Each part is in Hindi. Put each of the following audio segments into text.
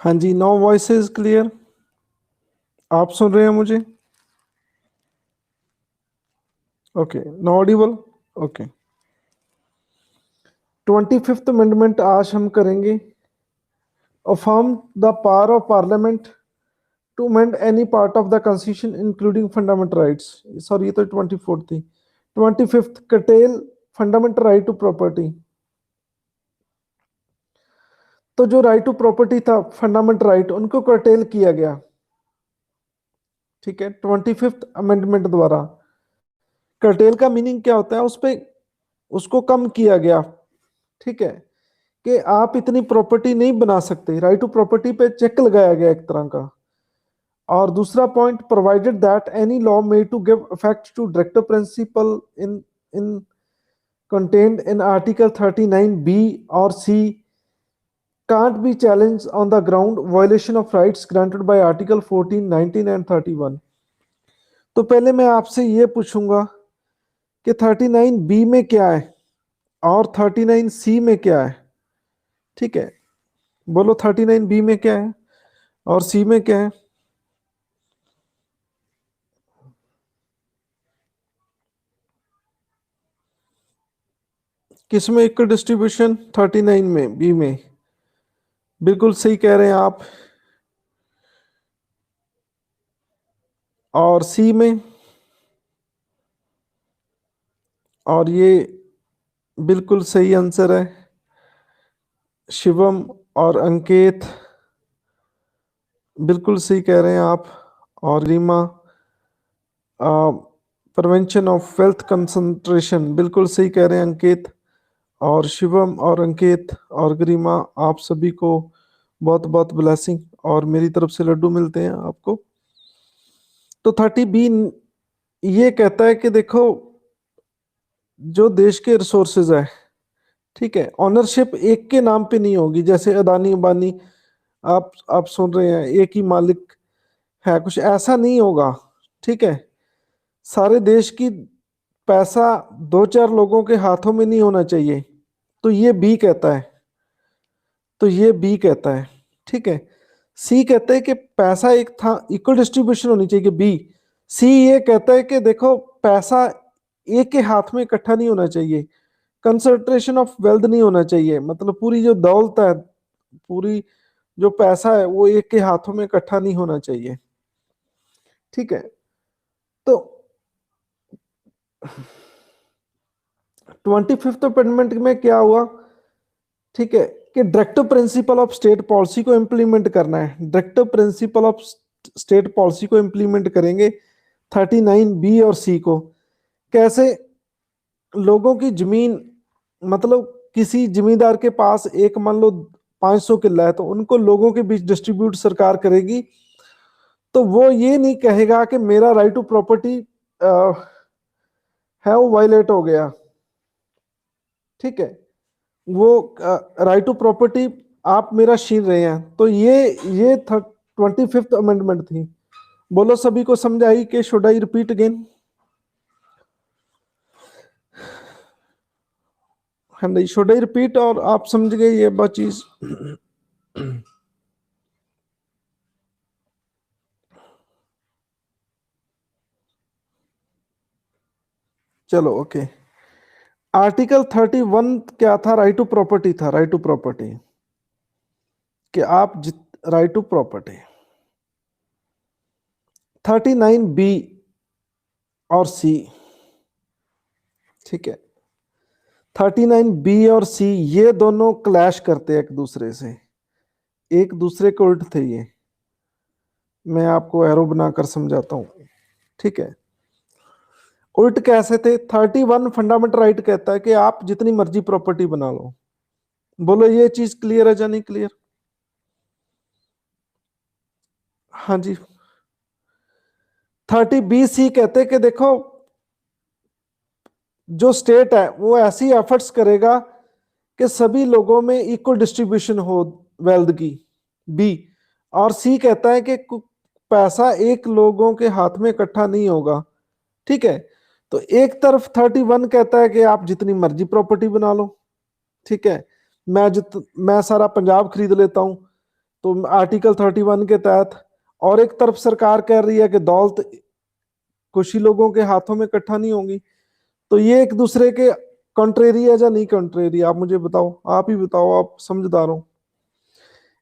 हाँ जी, नो वॉइस इज क्लियर। आप सुन रहे हैं मुझे? Okay, no audible. Okay. 25th amendment आज हम करेंगे। Affirm the power of Parliament to amend any part of the constitution including fundamental rights. Sorry, ये तो 24 थी। 25th कटेल फंडामेंटल राइट टू प्रॉपर्टी। तो जो राइट टू प्रॉपर्टी था, फंडामेंटल राइट, उनको कर्टेल किया गया। ठीक है, 25th अमेंडमेंट द्वारा। कर्टेल का मीनिंग क्या होता है? उस पे उसको कम किया गया। ठीक है, कि आप इतनी प्रॉपर्टी नहीं बना सकते। राइट टू प्रॉपर्टी पे चेक लगाया गया एक तरह का। और दूसरा point, provided that any law made to give effect to directive principle in in contained in article 39b or c can't be challenged on the ground violation of rights granted by article 14, 19 and 31। तो पहले मैं आपसे ये पूछूंगा कि 39b में क्या है और 39c में क्या है। ठीक है, बोलो 39b में क्या है और सी में क्या है? किस में इक्वल डिस्ट्रीब्यूशन? 39 में, बी में। बिल्कुल सही कह रहे हैं आप। और सी में? और ये बिल्कुल सही आंसर है। शिवम और अंकित बिल्कुल सही कह रहे हैं आप। और Reema, prevention of wealth concentration, बिल्कुल सही कह रहे हैं अंकित। और शिवम और अंकित और गरिमा, आप सभी को बहुत बहुत ब्लेसिंग और मेरी तरफ से लड्डू मिलते हैं आपको। तो 30B ये कहता है कि देखो, जो देश के रिसोर्सेज है, ठीक है, ऑनरशिप एक के नाम पे नहीं होगी। जैसे अदानी अंबानी, आप सुन रहे हैं, एक ही मालिक है, कुछ ऐसा नहीं होगा। ठीक है, सारे देश की पैसा दो चार लोगों के हाथों में नहीं होना चाहिए। तो ये बी कहता है। तो ये बी कहता है। ठीक है, सी कहता है कि पैसा एक था, इक्वल डिस्ट्रीब्यूशन होनी चाहिए, बी। सी ये कहता है कि देखो, पैसा एक के हाथ में इकट्ठा नहीं होना चाहिए। कंसंट्रेशन ऑफ वेल्थ नहीं होना चाहिए, मतलब पूरी जो दौलत है, पूरी जो पैसा है, वो एक के हाथों में इकट्ठा नहीं होना चाहिए। ठीक है, तो 25th अमेंडमेंट में क्या हुआ? ठीक है, कि directive principle of state policy को इंप्लीमेंट करना है। Directive principle of state policy को इंप्लीमेंट करेंगे 39B और सी को। कैसे? लोगों की जमीन, मतलब किसी जमींदार के पास एक, मान लो 500 किला है, तो उनको लोगों के बीच डिस्ट्रीब्यूट सरकार करेगी। तो वो ये नहीं कहेगा कि मेरा राइट टू प्रॉपर्टी है वो वायलेट हो गया। ठीक है, वो राइट टू प्रॉपर्टी आप मेरा छीन रहे हैं। तो ये 25th अमेंडमेंट थी। बोलो, सभी को समझ आई कि शुड आई रिपीट अगेन? हाँ नहीं, शुड आई रिपीट? और आप समझ गए ये बात चीज? चलो ओके। आर्टिकल 31 क्या था? राइट टू प्रॉपर्टी था। राइट टू प्रॉपर्टी, कि आप राइट टू प्रॉपर्टी। 39B और सी, ठीक है, 39B और सी ये दोनों क्लैश करते हैं एक दूसरे से, एक दूसरे के उल्ट थे ये। मैं आपको एरो बनाकर समझाता हूं। ठीक है, उल्ट कैसे थे? 31 फंडामेंटल राइट कहता है कि आप जितनी मर्जी प्रॉपर्टी बना लो। बोलो, ये चीज क्लियर है या नहीं क्लियर? हाँ जी। 30B कहते हैं कि देखो, जो स्टेट है वो ऐसी एफर्ट्स करेगा कि सभी लोगों में इक्वल डिस्ट्रीब्यूशन हो वेल्थ की, बी। और सी कहता है कि पैसा एक लोगों के हाथ में इकट्ठा नहीं होगा। ठीक है, तो एक तरफ 31 कहता है कि आप जितनी मर्जी प्रॉपर्टी बना लो। ठीक है, मैं सारा पंजाब खरीद लेता हूं, तो आर्टिकल 31 के तहत, और एक तरफ सरकार कह रही है कि दौलत कुछ ही लोगों के हाथों में इकट्ठा नहीं होगी। तो ये एक दूसरे के कॉन्ट्रेरी है या नहीं कॉन्ट्रेरी? आप मुझे बताओ, आप ही बताओ, आप समझदार हो।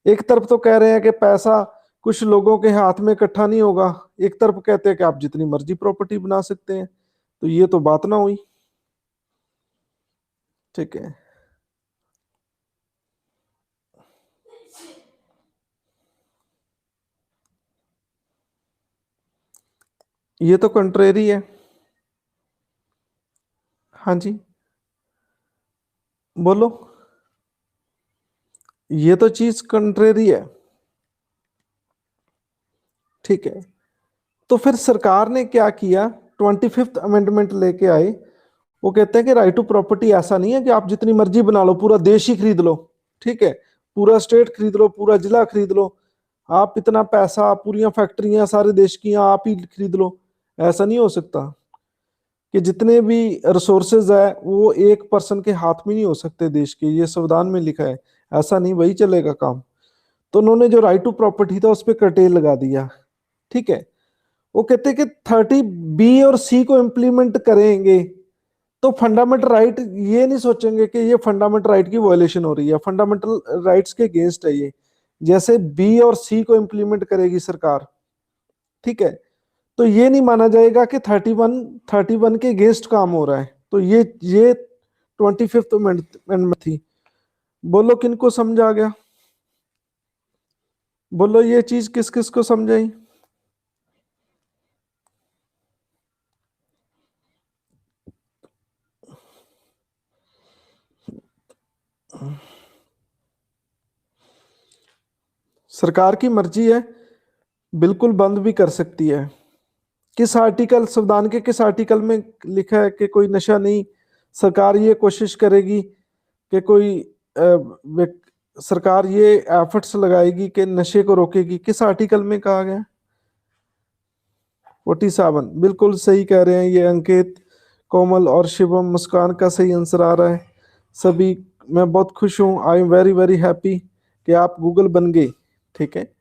एक तरफ तो कह रहे हैं कि पैसा कुछ लोगों के हाथ में इकट्ठा नहीं होगा, एक तरफ कहते हैं कि आप जितनी मर्जी प्रॉपर्टी बना सकते हैं। तो ये तो बात ना हुई। ठीक है, ये तो कंट्रेरी है। हाँ जी, बोलो। ये तो चीज कंट्रेरी है। ठीक है, तो फिर सरकार ने क्या किया? 25th अमेंडमेंट लेके आए। वो कहते हैं कि राइट टू प्रॉपर्टी ऐसा नहीं है कि आप जितनी मर्जी बना लो, पूरा देश ही खरीद लो। ठीक है, पूरा स्टेट खरीद लो, पूरा जिला खरीद लो, आप इतना पैसा, पूरी फैक्ट्रियां सारे देश की आप ही खरीद लो। ऐसा नहीं हो सकता कि जितने भी रिसोर्सेज है वो एक पर्सन के हाथ में नहीं हो सकते देश के, ये संविधान में लिखा है। ऐसा नहीं वही चलेगा काम। तो उन्होंने जो राइट टू प्रॉपर्टी था उस पर कटेल लगा दिया। ठीक है, वो कहते हैं कि 30B और सी को इम्प्लीमेंट करेंगे तो फंडामेंटल राइट, ये नहीं सोचेंगे कि ये फंडामेंटल राइट की वायलेशन हो रही है, फंडामेंटल राइट्स के अगेंस्ट है ये। जैसे बी और सी को इम्प्लीमेंट करेगी सरकार, ठीक है, तो ये नहीं माना जाएगा कि 31 के अगेंस्ट काम हो रहा है। तो ये 25th अमेंडमेंट थी। बोलो किनको समझ आ गया? बोलो ये चीज किस किस को समझाई? सरकार की मर्जी है, बिल्कुल बंद भी कर सकती है। किस आर्टिकल, संविधान के किस आर्टिकल में लिखा है कि कोई नशा नहीं? सरकार ये कोशिश करेगी कि कोई सरकार ये एफर्ट्स लगाएगी कि नशे को रोकेगी, किस आर्टिकल में कहा गया? 47, बिल्कुल सही कह रहे हैं ये अंकित, कोमल और शिवम। मुस्कान का सही आंसर आ रहा है सभी। मैं बहुत खुश हूँ, I am very very happy कि आप गूगल बन गए। ठीक है,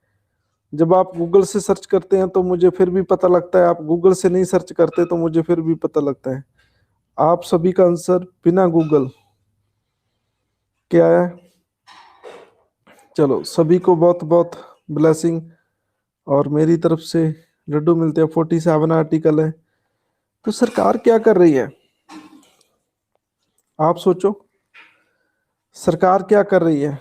जब आप गूगल से सर्च करते हैं तो मुझे फिर भी पता लगता है, आप गूगल से नहीं सर्च करते तो मुझे फिर भी पता लगता है। आप सभी का आंसर बिना गूगल क्या है? चलो, सभी को बहुत बहुत ब्लेसिंग। और मेरी तरफ से लड्डू मिलते हैं। 47 आर्टिकल है। तो सरकार क्या कर रही है? आप सोचो, सरकार क्या कर रही है?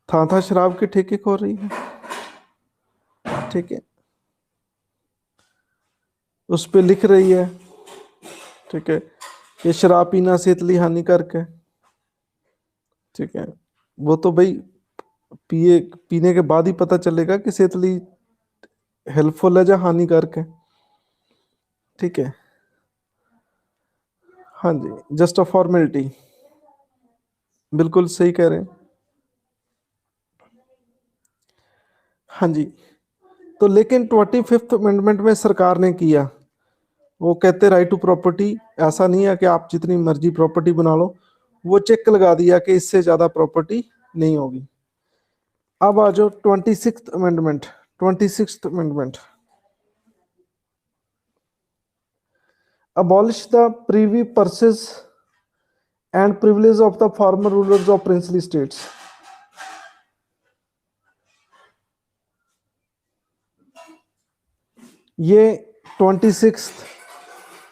था शराब के ठेके खोल रही है। ठीक है, उस पे लिख रही है, ठीक है, ये शराब पीना सेहत लिए हानिकारक है। ठीक है, वो तो भाई पिए पीने के बाद ही पता चलेगा कि सेहत लिए हेल्पफुल है या हानिकारक है। ठीक है, हाँ जी, जस्ट अ फॉर्मेलिटी। बिल्कुल सही कह रहे हैं। हाँ जी, तो लेकिन 25th अमेंडमेंट में सरकार ने किया, वो कहते राइट टू प्रॉपर्टी ऐसा नहीं है कि आप जितनी मर्जी प्रॉपर्टी बना लो, वो चेक लगा दिया कि इससे ज्यादा प्रॉपर्टी नहीं होगी। अब आ जाओ 26th amendment. 26th amendment, abolish the privy purses and privilege of the former rulers of princely states। ये 26th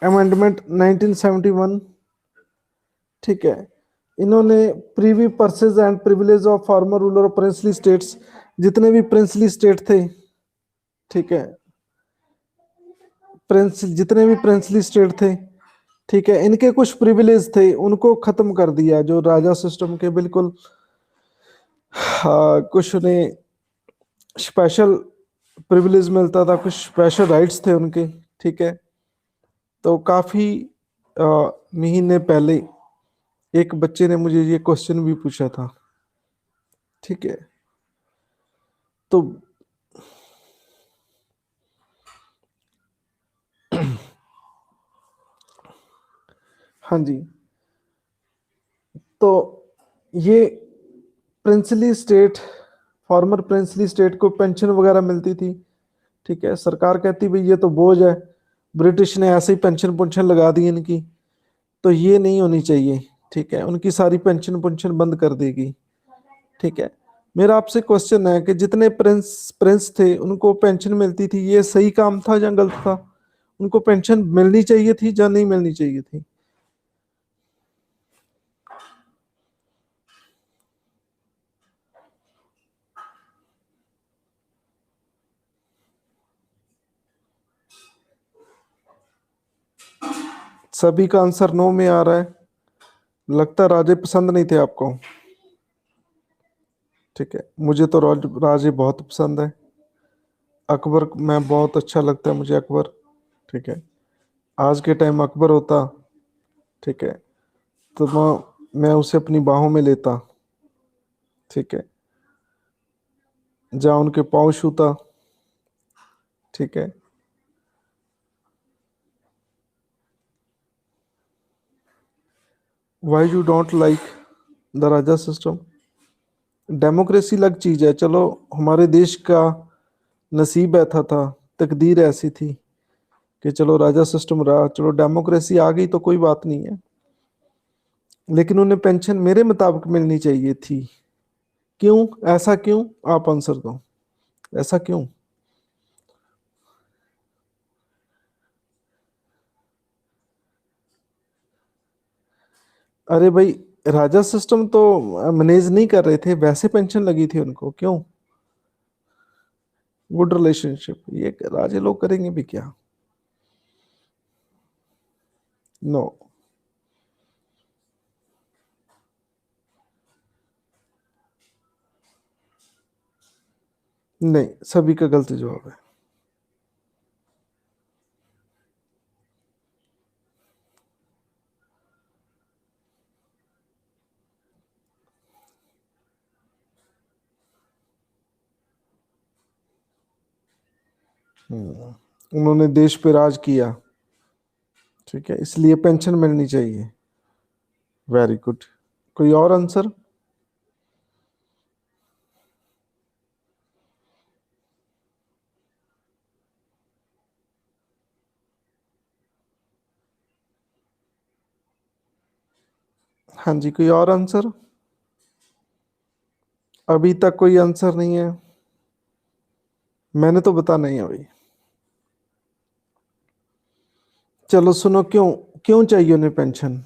अमेंडमेंट 1971। ठीक है, इन्होंने Privi पर्सेज and privilege of former ruler of princely states, जितने भी प्रिंसली स्टेट थे, ठीक है, प्रिंस जितने भी प्रिंसली स्टेट थे, ठीक है, इनके कुछ प्रिविलेज थे उनको खत्म कर दिया, जो राजा सिस्टम के बिल्कुल कुछ उन्हें स्पेशल प्रिविलेज मिलता था, कुछ स्पेशल राइट्स थे उनके। ठीक है, तो काफी महीने पहले एक बच्चे ने मुझे ये क्वेश्चन भी पूछा था। ठीक है, तो हाँ जी, तो ये princely state, farmer princely state को पेंशन वगैरह मिलती थी। ठीक है, सरकार कहती भाई ये तो बोझ है, ब्रिटिश ने ऐसे ही पेंशन पुंशन लगा दी इनकी, तो ये नहीं होनी चाहिए। ठीक है, उनकी सारी पेंशन पुंशन बंद कर देगी। ठीक है, मेरा आपसे क्वेश्चन है कि जितने प्रिंस प्रिंस थे उनको पेंशन मिलती थी, ये सही काम था या गलत था? उनको पेंशन मिलनी चाहिए थी या नहीं मिलनी चाहिए थी? सभी का आंसर नो में आ रहा है। लगता है राजे पसंद नहीं थे आपको। ठीक है, मुझे तो राजे बहुत पसंद है। अकबर मैं बहुत अच्छा लगता है मुझे अकबर। ठीक है, आज के टाइम अकबर होता, ठीक है, तो मैं उसे अपनी बाहों में लेता। ठीक है, जहाँ उनके पाँव छूता। ठीक है, why you don't like the Raja system? Democracy अलग चीज है, चलो हमारे देश का नसीब ऐसा था, तकदीर ऐसी थी कि चलो राजा सिस्टम रहा, चलो डेमोक्रेसी आ गई तो कोई बात नहीं है। लेकिन उन्हें पेंशन मेरे मुताबिक मिलनी चाहिए थी। क्यों? ऐसा क्यों? आप आंसर दो, ऐसा क्यों? अरे भाई, राजा सिस्टम तो मैनेज नहीं कर रहे थे, वैसे पेंशन लगी थी उनको, क्यों? गुड रिलेशनशिप, ये राजे लोग करेंगे भी क्या? नो। नहीं, सभी का गलत जवाब है। उन्होंने देश पे राज किया। ठीक है, इसलिए पेंशन मिलनी चाहिए। Very good. कोई और आंसर? हाँ जी, कोई और आंसर? अभी तक कोई आंसर नहीं है। मैंने तो बता नहीं है भाई। चलो सुनो, क्यों क्यों चाहिए उन्हें पेंशन?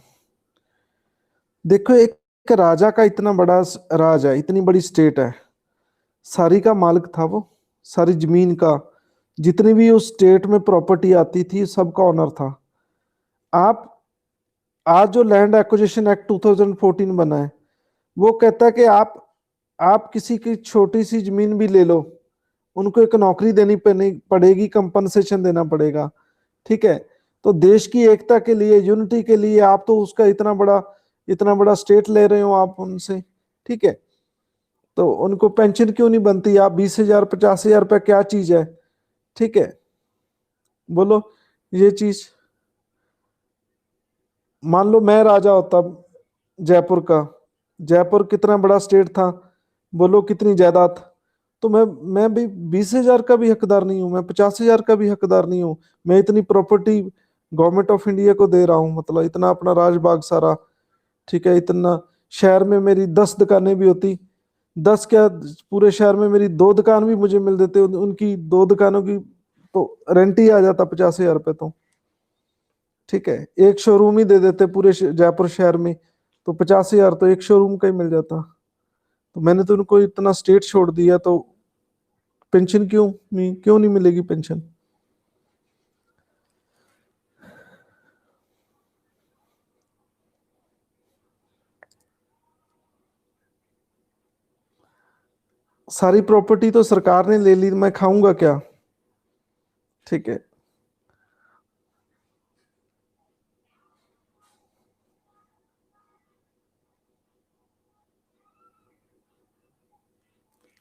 देखो, एक राजा का इतना बड़ा राज है, इतनी बड़ी स्टेट है, सारी का मालिक था वो, सारी जमीन का, जितनी भी उस स्टेट में प्रॉपर्टी आती थी सबका ओनर था। आप आज जो लैंड एक्विजिशन एक्ट 2014 बना है, वो कहता है कि आप किसी की छोटी सी जमीन भी ले लो, उनको एक नौकरी देनी पड़ेगी, कंपनसेशन देना पड़ेगा। ठीक है, तो देश की एकता के लिए, यूनिटी के लिए आप तो उसका इतना बड़ा स्टेट ले रहे हो आप उनसे। ठीक है, तो उनको पेंशन क्यों नहीं बनती? आप 20,000 50,000 रुपये क्या चीज है? ठीक है, बोलो ये चीज। मान लो मैं राजा होता जयपुर का, जयपुर कितना बड़ा स्टेट था, बोलो कितनी जायदाद, तो मैं भी 20,000 का भी हकदार नहीं हूँ, मैं 50,000 का भी हकदार नहीं हूँ। मैं इतनी प्रॉपर्टी गवर्नमेंट ऑफ इंडिया को दे रहा हूँ, मतलब इतना अपना राजबाग सारा। ठीक है, इतना शहर में मेरी 10 दुकानें भी होती, 10 क्या, पूरे शहर में मेरी 2 दुकान भी मुझे मिल देते, उनकी 2 दुकानों की तो रेंट ही आ जाता 50,000 रुपये तो। ठीक है, एक शोरूम ही दे देते पूरे जयपुर शहर में, तो 50,000 तो एक शोरूम का ही मिल जाता। तो मैंने तो उनको इतना स्टेट छोड़ दिया, तो पेंशन क्यों नहीं मिलेगी पेंशन? सारी प्रॉपर्टी तो सरकार ने ले ली, मैं खाऊंगा क्या? ठीक है,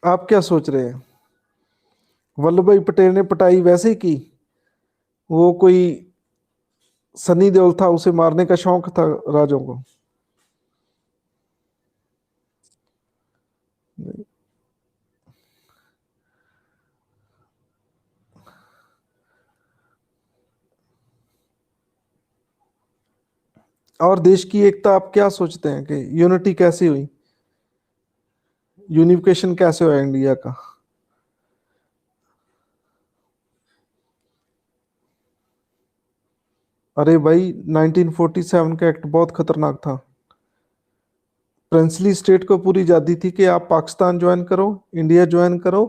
आप क्या सोच रहे हैं? वल्लभ भाई पटेल ने पिटाई वैसे ही की? वो कोई सनी देओल था, उसे मारने का शौक था राजों को? और देश की एकता आप क्या सोचते हैं कि यूनिटी कैसे हुई, यूनिफिकेशन कैसे हुआ इंडिया का? अरे भाई 1947 का एक्ट बहुत खतरनाक था। प्रिंसली स्टेट को पूरी आजादी थी कि आप पाकिस्तान ज्वाइन करो, इंडिया ज्वाइन करो,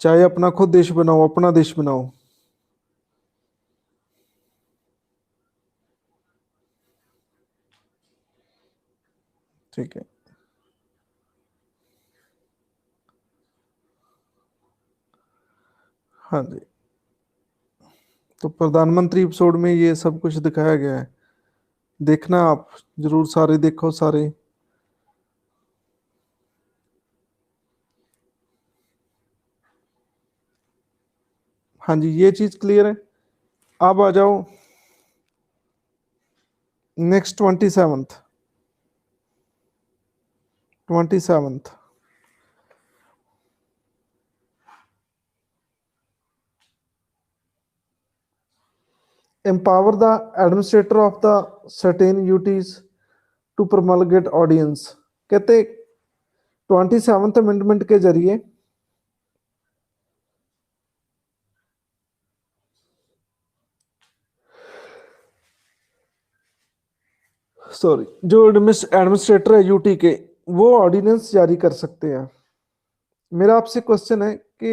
चाहे अपना खुद देश बनाओ, अपना देश बनाओ। ठीक है। हाँ जी। तो प्रधानमंत्री एपिसोड में ये सब कुछ दिखाया गया है, देखना आप, जरूर सारे देखो सारे। हाँ जी, ये चीज क्लियर है। अब आ जाओ next 27th। 27th, empower the administrator of the certain duties to promulgate audience. कहते 27th अमेंडमेंट के जरिए, सॉरी, जो एडमिनिस्ट्रेटर है यूटी के, वो ऑर्डिनेंस जारी कर सकते हैं। मेरा आपसे क्वेश्चन है कि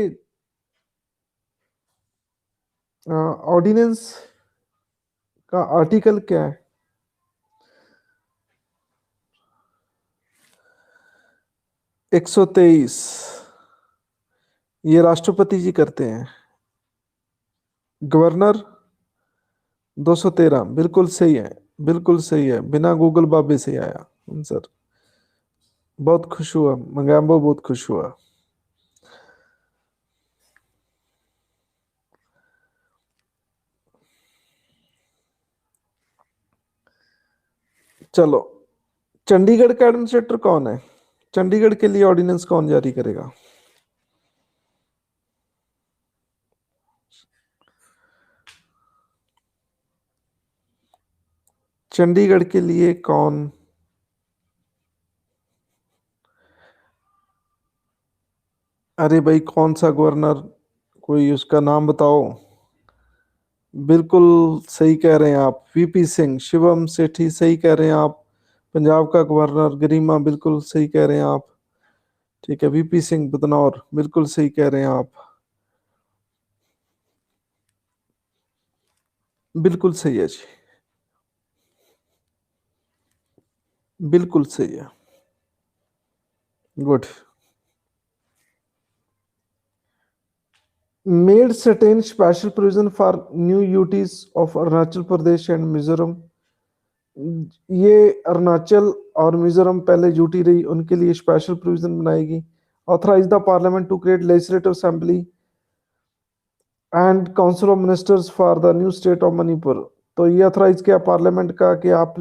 ऑर्डिनेंस का आर्टिकल क्या है? 123। ये राष्ट्रपति जी करते हैं। गवर्नर 213। बिल्कुल सही है, बिल्कुल सही है, बिना गूगल बाबे से आया आंसर। बहुत खुश हुआ मंगैम्बो, बहुत खुश हुआ। चलो, चंडीगढ़ का एडमिनिस्ट्रेटर कौन है? चंडीगढ़ के लिए ऑर्डिनेंस कौन जारी करेगा? चंडीगढ़ के लिए कौन? अरे भाई, कौन सा गवर्नर, कोई उसका नाम बताओ। बिल्कुल सही कह रहे हैं आप, वीपी सिंह, शिवम सेठी, सही कह रहे हैं आप। पंजाब का गवर्नर गरिमा, बिल्कुल सही कह रहे हैं आप। ठीक है, वीपी सिंह बदनौर, बिल्कुल सही कह रहे हैं आप। बिल्कुल सही है जी, बिल्कुल सही है। Good. Made certain special provision for new UTs of Arunachal Pradesh and Mizoram. ये अरुणाचल और मिजोरम पहले यूटी रही, उनके लिए स्पेशल प्रोविजन बनाएगी। Authorise the Parliament to create legislative assembly and council of ministers for the new state of Manipur. तो ये ऑथराइज किया पार्लियामेंट का कि आप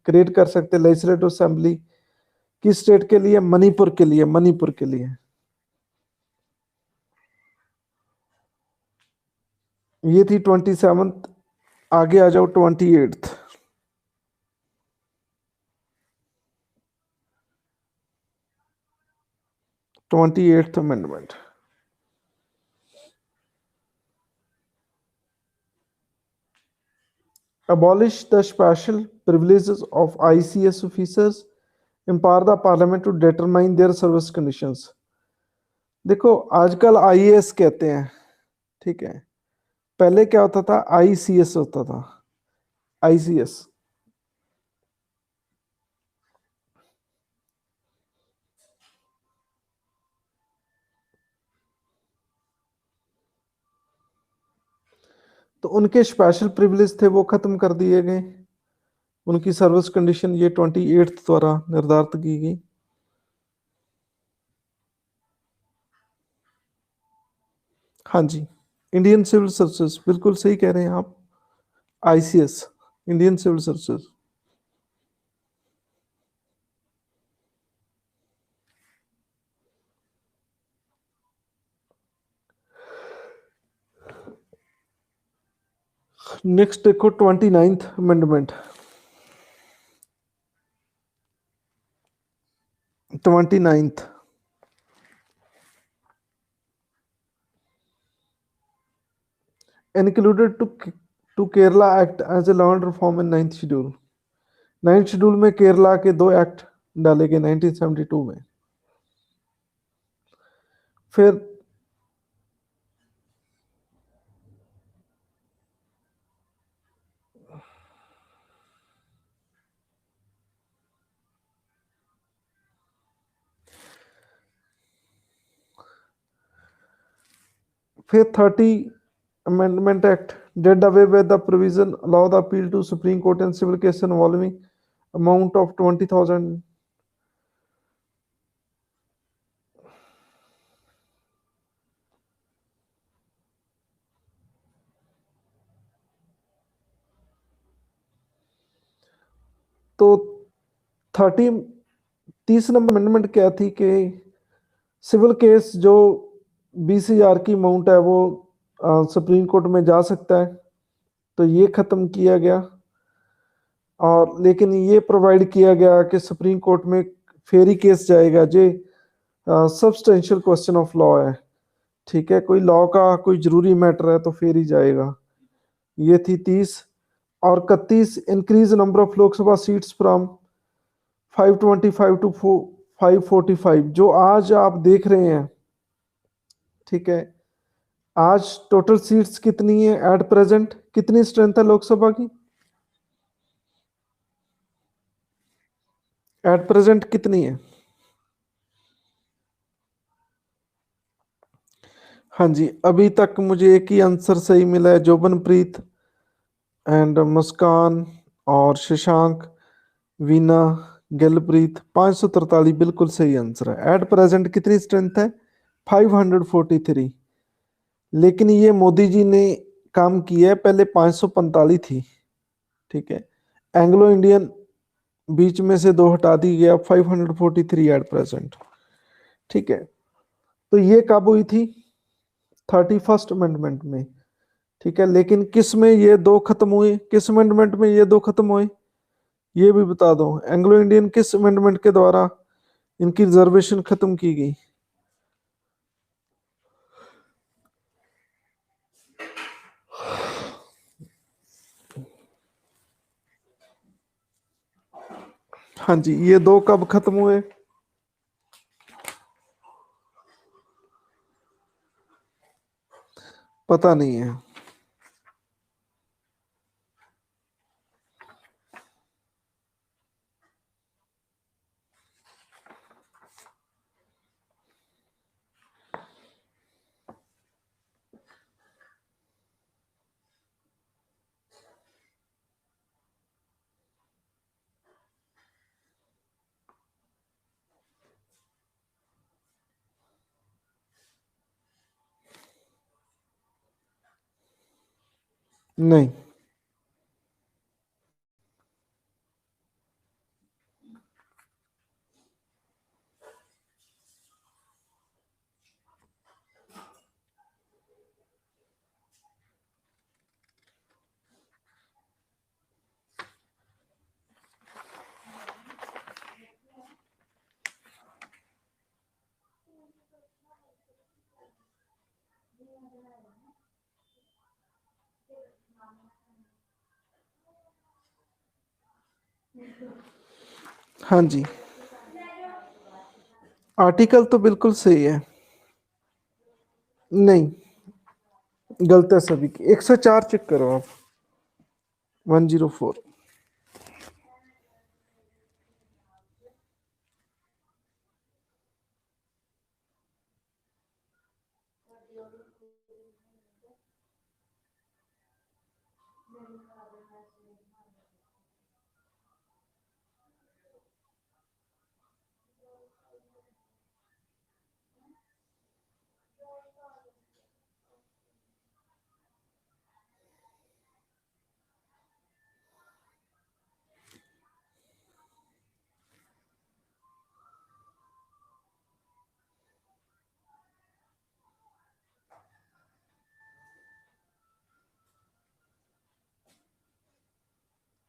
क्रिएट कर सकते लेजिस्लेटिव असेंबली। किस स्टेट के लिए? मणिपुर के लिए, मणिपुर के लिए। ये थी 27th। आगे आ जाओ 28th। 28th amendment. Abolish the special privileges of ICS officers, empower the parliament to determine their service conditions। देखो, आजकल आईएएस कहते हैं, ठीक है, पहले क्या होता था? आईसीएस होता था। आईसीएस। तो उनके स्पेशल प्रिविलेज थे, वो खत्म कर दिए गए। उनकी सर्विस कंडीशन ये 28th द्वारा निर्धारित की गई। हाँ जी, इंडियन सिविल सर्विसेज, बिल्कुल सही कह रहे हैं आप। ICS, Indian civil services. Next देखो 29th amendment. 29th। Included to Kerala act as a law and reform in 9th schedule. 9th schedule में केरला के 2 एक्ट डाले गए 1972 में। फिर फिर 30 amendment act did away with the provision allow the appeal to Supreme Court in civil case involving amount of 20,000। तो 30 नंबर अमेंडमेंट क्या थी कि सिविल केस जो 20,000 की अमाउंट है वो सुप्रीम कोर्ट में जा सकता है, तो ये ख़त्म किया गया। और लेकिन ये प्रोवाइड किया गया कि सुप्रीम कोर्ट में फेरी केस जाएगा जे सब्सटेंशियल क्वेश्चन ऑफ लॉ है, ठीक है, कोई लॉ का कोई जरूरी मैटर है तो फेरी जाएगा। ये थी 30। और 31 increase number of Lok Sabha seats from 525 to 545। जो आज आप देख रहे हैं, ठीक है, आज टोटल सीट्स कितनी है एट प्रेजेंट, कितनी स्ट्रेंथ है लोकसभा की एट प्रेजेंट कितनी है? हाँ जी, अभी तक मुझे एक ही आंसर सही मिला है, जोबनप्रीत एंड मुस्कान और शशांक, वीना, गिलप्रीत। 543 बिल्कुल सही आंसर है। एट प्रेजेंट कितनी स्ट्रेंथ है? 543। लेकिन ये मोदी जी ने काम किया है, पहले 545 थी, ठीक है, एंग्लो इंडियन बीच में से 2 हटा दी गया, 543 एट प्रेजेंट, ठीक है। तो ये कब हुई थी? 31st अमेंडमेंट में, ठीक है। लेकिन किस में ये 2 खत्म हुए, किस अमेंडमेंट में ये 2 खत्म हुए, ये भी बता दो। एंग्लो इंडियन किस अमेंडमेंट के द्वारा इनकी रिजर्वेशन खत्म की गई? हाँ जी, ये 2 कब खत्म हुए? पता नहीं है। नहीं। हाँ जी, आर्टिकल तो बिल्कुल सही है। नहीं, गलत है सभी की। 104 चेक करो आप। 104।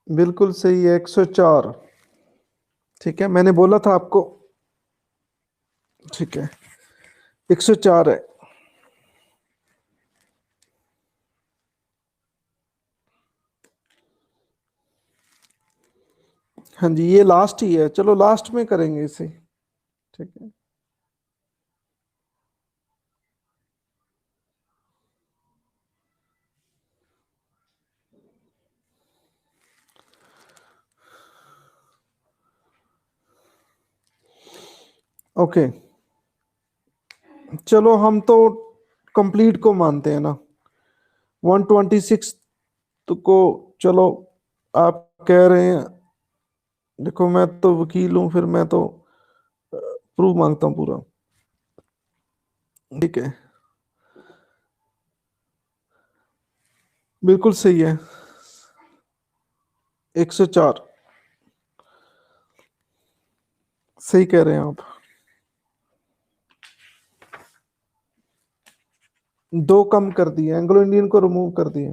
बिल्कुल सही है, 104। ठीक है, मैंने बोला था आपको ठीक है, 104 है। हाँ जी, ये लास्ट ही है, चलो लास्ट में करेंगे इसे। ठीक है, ओके। चलो हम तो कंप्लीट को मानते हैं ना, 126 को। चलो, आप कह रहे हैं, देखो मैं तो वकील हूं, फिर मैं तो प्रूफ मांगता हूँ पूरा। ठीक है, बिल्कुल सही है, 104। सही कह रहे हैं आप। दो कम कर दिए, एंग्लो इंडियन को रिमूव कर दिए।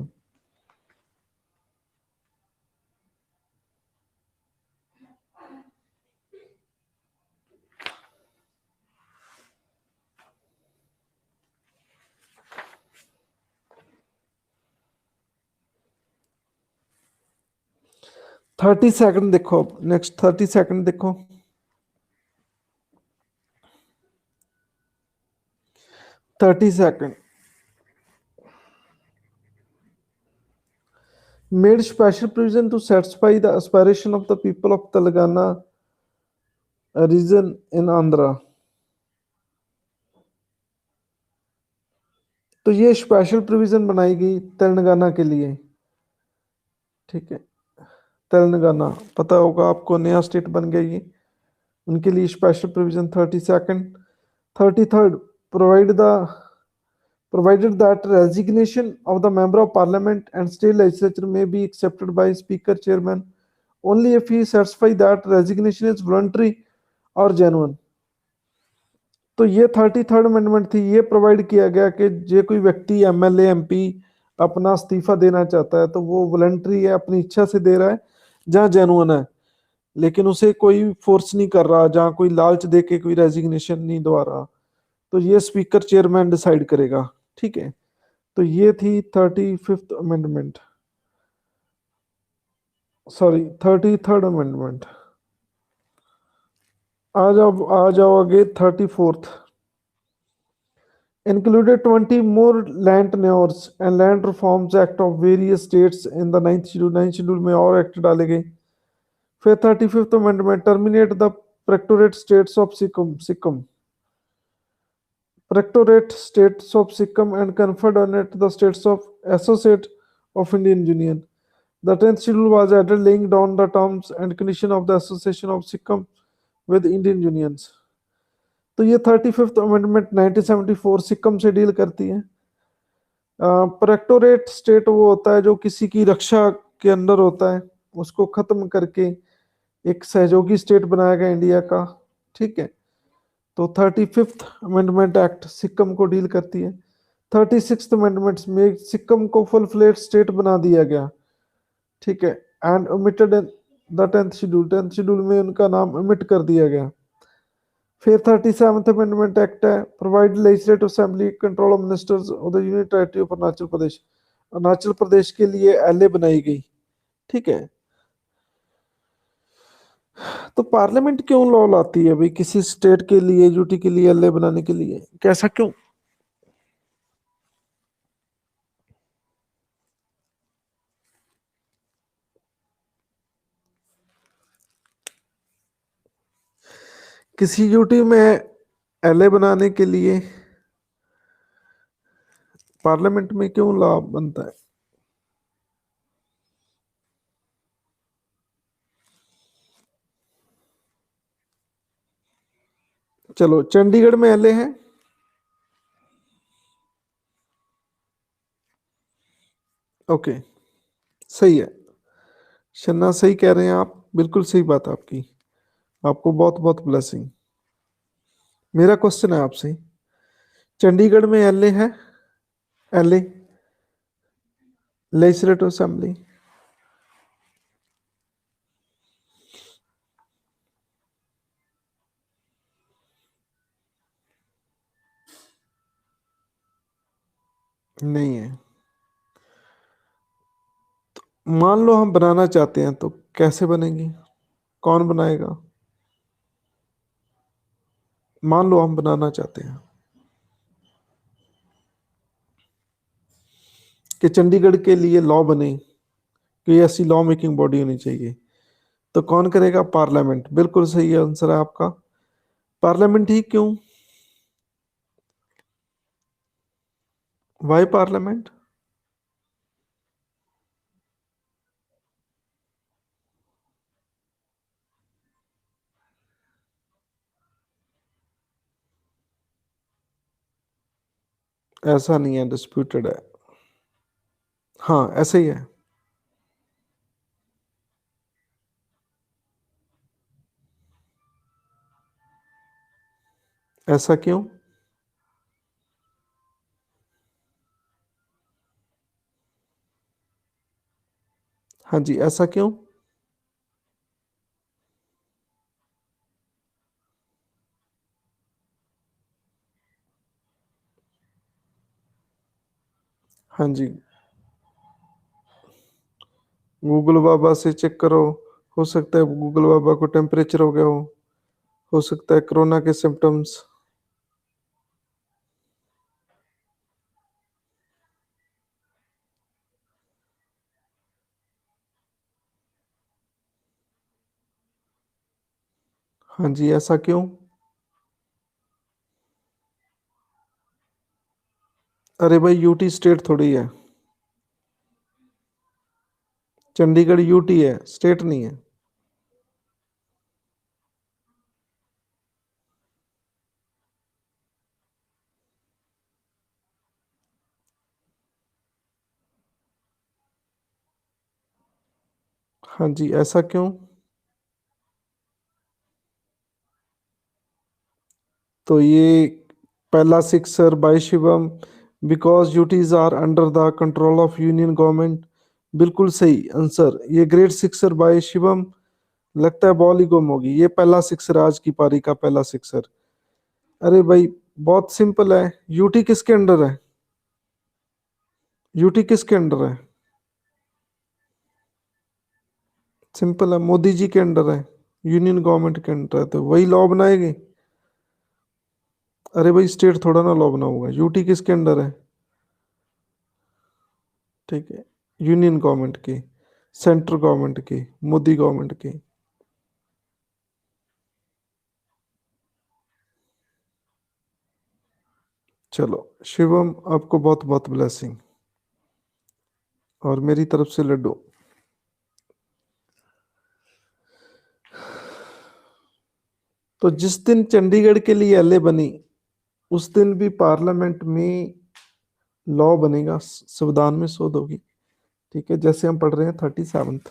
30 सेकंड देखो, नेक्स्ट 30 सेकंड देखो। Thirty second made special provision to satisfy the aspiration of the people of Telangana region in Andhra। तो ये स्पेशल प्रोविजन बनाई गई तेलंगाना के लिए। ठीक है, तेलंगाना पता होगा आपको, नया स्टेट बन गया ये, उनके लिए special provision. 32nd, 33rd, provide the provided that resignation of the member of parliament and state legislature may be accepted by speaker chairman only if he satisfy that resignation is voluntary और जेन्युइन। तो ये 33rd अमेंडमेंट थी, ये प्रोवाइड किया गया कि जे कोई व्यक्ति एमएलए एमपी अपना इस्तीफा देना चाहता है तो वो वॉलंटरी है, अपनी इच्छा से दे रहा है, जहाँ जेन्युइन है, लेकिन उसे कोई फोर्स नहीं कर रहा, जहाँ कोई लालच दे के कोई रेजिग्नेशन नहीं दवा रहा, तो ये स्पीकर चेयरमैन डिसाइड करेगा। ठीक है, तो ये थी 35th amendment, sorry 33rd amendment. आ जाओ आगे, 34th। included 20 more land tenures and land reforms act of various states in the 9th schedule. 9th schedule में और एक्ट डाले गए। फिर 35th amendment terminate the protectorate states of Sikkim protectorate states of Sikkim and conferred on it the states of associate of Indian Union। The 10th schedule was added laying down the terms and condition of the association of Sikkim with Indian unions। तो ये 35th अमेंडमेंट 1974 सिक्किम से डील करती है। प्रेक्टोरेट स्टेट वो होता है जो किसी की रक्षा के अंदर होता है, उसको खत्म करके एक सहयोगी स्टेट बनाया गया इंडिया का। ठीक है, तो 35th अमेंडमेंट एक्ट सिक्किम को डील करती है। 36th अमेंडमेंट में सिक्किम को फुल फ्लेट स्टेट बना दिया गया। ठीक है, and omitted the 10th schedule में उनका नाम ओमिट कर दिया गया। फिर 37th अमेंडमेंट एक्ट है, provide legislative assembly control of ministers of the union territory of Arunachal Pradesh. Arunachal Pradesh के लिए एलए बनाई गई। ठीक है, तो पार्लियामेंट क्यों लॉ लाती है भाई किसी स्टेट के लिए, यूटी के लिए एलए बनाने के लिए, कैसा क्यों? किसी यूटी में एलए बनाने के लिए पार्लियामेंट में क्यों लॉ बनता है? चलो, चंडीगढ़ में एलए है। ओके, सही है, शन्ना सही कह रहे हैं आप, बिल्कुल सही बात है आपकी। आपको बहुत बहुत ब्लेसिंग। मेरा क्वेश्चन है आपसे, चंडीगढ़ में एलए है, एलए लेजिस्लेटिव असेंबली। नहीं है। मान लो हम बनाना चाहते हैं तो कैसे बनेगी? कौन बनाएगा? मान लो हम बनाना चाहते हैं कि चंडीगढ़ के लिए लॉ बने, कि ऐसी लॉ मेकिंग बॉडी होनी चाहिए, तो कौन करेगा? पार्लियामेंट। बिल्कुल सही आंसर है आपका, पार्लियामेंट ही। क्यों? Why parliament? ऐसा नहीं है, डिस्प्यूटेड है। हाँ, ऐसे ही है। ऐसा क्यों? हाँ जी, ऐसा क्यों? हाँ जी, गूगल बाबा से चेक करो। हो सकता है गूगल बाबा को टेम्परेचर हो गया हो सकता है कोरोना के सिम्टम्स। हाँ जी, ऐसा क्यों? अरे भाई, यूटी स्टेट थोड़ी है। चंडीगढ़ यूटी है, स्टेट नहीं है। हाँ जी, ऐसा क्यों? तो ये पहला sixer by Shivam, because UTs are under the control of union government. बिल्कुल सही आंसर, ये ग्रेट सिक्सर बाय शिवम। लगता है बॉल ही गुम होगी। ये पहला सिक्सर, आज की पारी का पहला सिक्सर। अरे भाई, बहुत सिंपल है। यूटी किसके अंडर है? यूटी किसके अंडर है? सिंपल है, मोदी जी के अंडर है, यूनियन गवर्नमेंट के अंडर है, तो वही लॉ बनाएगी। अरे भाई, स्टेट थोड़ा ना लॉ बनाऊंगा। यूटी किसके अंडर है? ठीक है, यूनियन गवर्नमेंट की, सेंट्रल गवर्नमेंट की, मोदी गवर्नमेंट की। चलो शिवम, आपको बहुत बहुत ब्लेसिंग, और मेरी तरफ से लड्डू। तो जिस दिन चंडीगढ़ के लिए एलए बनी, उस दिन भी पार्लियामेंट में लॉ बनेगा, संविधान में शोध होगी। ठीक है, जैसे हम पढ़ रहे हैं 37th।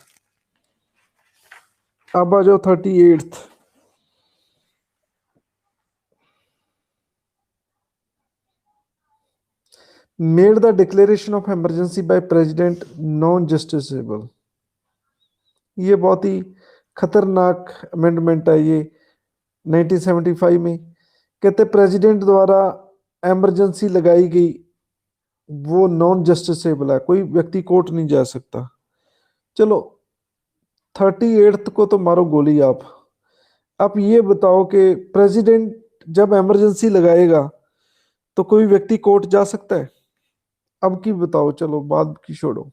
अब आ जाओ 38th। Made the declaration of emergency by president non justiciable. ये बहुत ही खतरनाक अमेंडमेंट है ये, 1975 में। कहते प्रेसिडेंट द्वारा इमरजेंसी लगाई गई, वो नॉन जस्टिसेबल है, कोई व्यक्ति कोर्ट नहीं जा सकता। चलो, 38th को तो मारो गोली आप ये बताओ कि प्रेसिडेंट जब इमरजेंसी लगाएगा तो कोई व्यक्ति कोर्ट जा सकता है? अब की बताओ, चलो बाद की छोड़ो।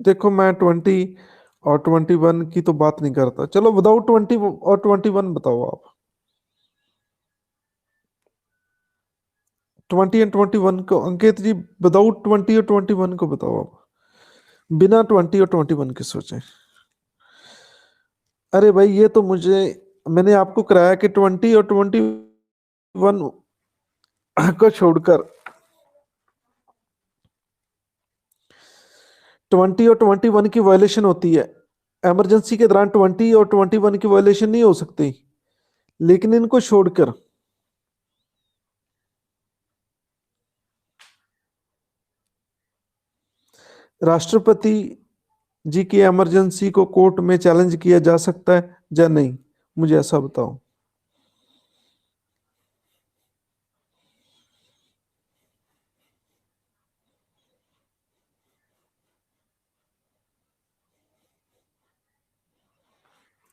देखो, मैं 20 और 21 की तो बात नहीं करता। चलो विदाउट 20 और 21 बताओ आप। 20 एंड 21 को, अंकित जी, विदाउट 20 और 21 को बताओ आप, बिना 20 और 21 के सोचे। अरे भाई, ये तो मुझे, मैंने आपको कराया कि 20 और 21 को छोड़कर, 20 और 21 की वायलेशन होती है। इमरजेंसी के दौरान 20 और 21 की वायलेशन नहीं हो सकती, लेकिन इनको छोड़कर राष्ट्रपति जी की इमरजेंसी को कोर्ट में चैलेंज किया जा सकता है या नहीं, मुझे ऐसा बताओ।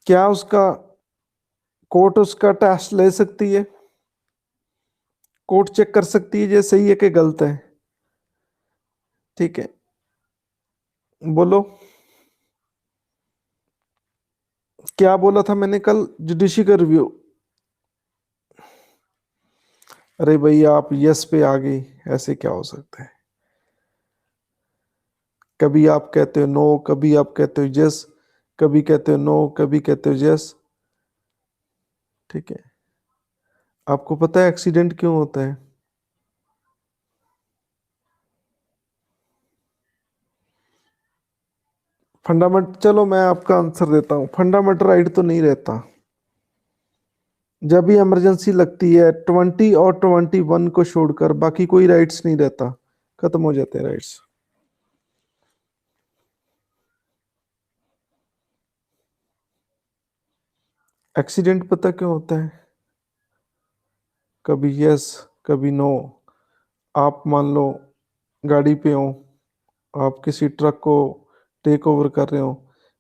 क्या उसका कोर्ट उसका टेस्ट ले सकती है? कोर्ट चेक कर सकती है ये सही है कि गलत है? ठीक है, बोलो। क्या बोला था मैंने कल? जुडिशरी का रिव्यू। अरे भाई आप यस पे आ गई, ऐसे क्या हो सकता है? कभी आप कहते हो नो, कभी आप कहते हो यस, कभी कहते हो नो, कभी कहते हो यस। ठीक है, आपको पता है एक्सीडेंट क्यों होता है? फंडामेंट, चलो मैं आपका आंसर देता हूँ, फंडामेंटल राइट तो नहीं रहता। जब भी इमरजेंसी लगती है 20 और 21 को छोड़कर बाकी कोई राइट्स नहीं रहता, खत्म हो जाते हैं राइट्स। एक्सीडेंट पता क्यों होता है? कभी यस, कभी नो। आप मान लो गाड़ी पे हो, आप किसी ट्रक को टेक ओवर कर रहे हो,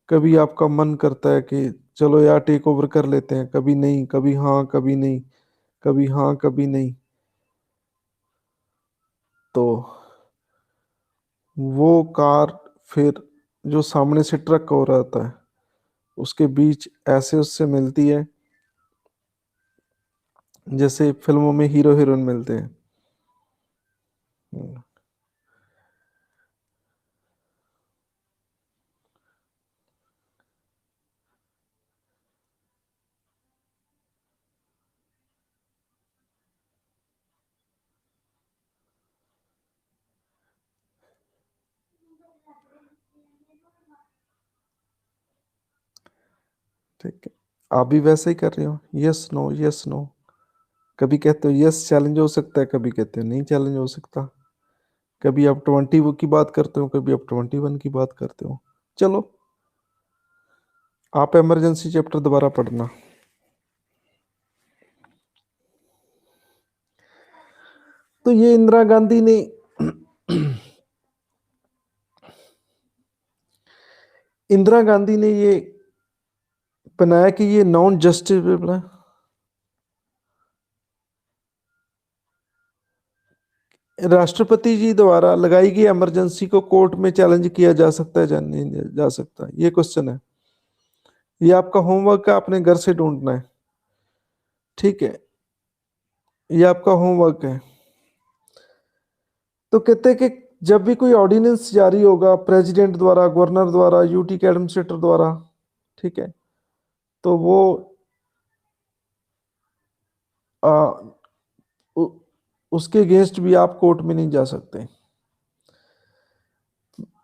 कभी आपका मन करता है कि चलो यार टेक ओवर कर लेते हैं, कभी नहीं, कभी हाँ कभी नहीं, कभी हाँ कभी नहीं। तो वो कार फिर जो सामने से ट्रक हो रहा था उसके बीच ऐसे उससे मिलती है जैसे फिल्मों में हीरो हीरोइन मिलते हैं। हम्म, ठीक है, आप भी वैसे ही कर रहे हो, यस नो यस नो। कभी कहते हो यस चैलेंज हो सकता है, कभी कहते हो नहीं चैलेंज हो सकता। कभी आप 20 की बात करते हो, कभी आप 21 की बात करते हो। चलो, आप इमरजेंसी चैप्टर दोबारा पढ़ना। तो ये इंदिरा गांधी ने इंदिरा गांधी ने ये बनाया कि ये नॉन जस्टिफिएबल है। राष्ट्रपति जी द्वारा लगाई गई इमरजेंसी को कोर्ट में चैलेंज किया जा सकता है या नहीं जा सकता, ये क्वेश्चन है। ये आपका होमवर्क है, आपने घर से ढूंढना है। ठीक है, ये आपका होमवर्क है। तो कहते हैं कि जब भी कोई ऑर्डिनेंस जारी होगा प्रेसिडेंट द्वारा, गवर्नर द्वारा, यूटी के एडमिनिस्ट्रेटर द्वारा, ठीक है, तो वो आ, उ, उसके अगेंस्ट भी आप कोर्ट में नहीं जा सकते।